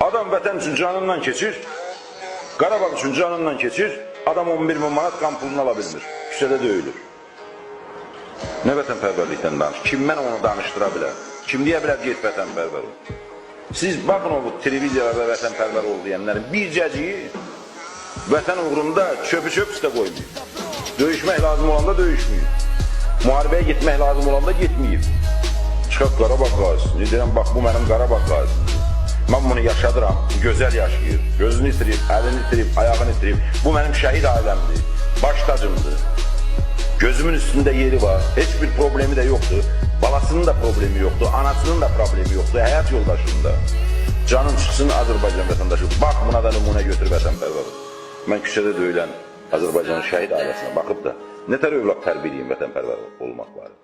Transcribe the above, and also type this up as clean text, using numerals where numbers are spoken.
Adam vətən üçün canından keçir, Qarabağ üçün canından keçir, adam 11 min manat qan pulunu ala bilmir, küçədə döyülür. Nə vətənpərvərlikdən danış? Kim mən onu danışdıra bilər? Kim deyə bilər get vətənpərvər ol? Siz baxın o televiziyalarda vətənpərvər ol deyənlərin bircəciyi vətən uğrunda çöpü çöp üstə qoymuyor. Döyüşmək lazım olanda döyüşmüyor. Müharibəyə gitmək lazım olanda gitməyib. Çıxaq Qarabağ qazisi. Deyirəm, bax bu mənim Qarabağ qazisimdir. Mən bunu yaşadıram, gözəl yaşayır. Gözünü itirib, əlini itirib, ayağını itirib. Bu mənim şəhid ailəmdir, baş tacımdır. Gözümün üstündə yeri var, heç bir problemi də yoxdur. Balasının da problemi yoxdur, anasının da problemi yoxdur, həyat yoldaşının da. Canın çıxsın Azərbaycan vətəndaşı. Bax, buna da nümunə götür vətənpərvər. Mən küçədə döyülən Azərbaycanın şəhid ailəsinə baxıb da, nətər övlad tərbiyəliyim vətənpərvər olmaq var.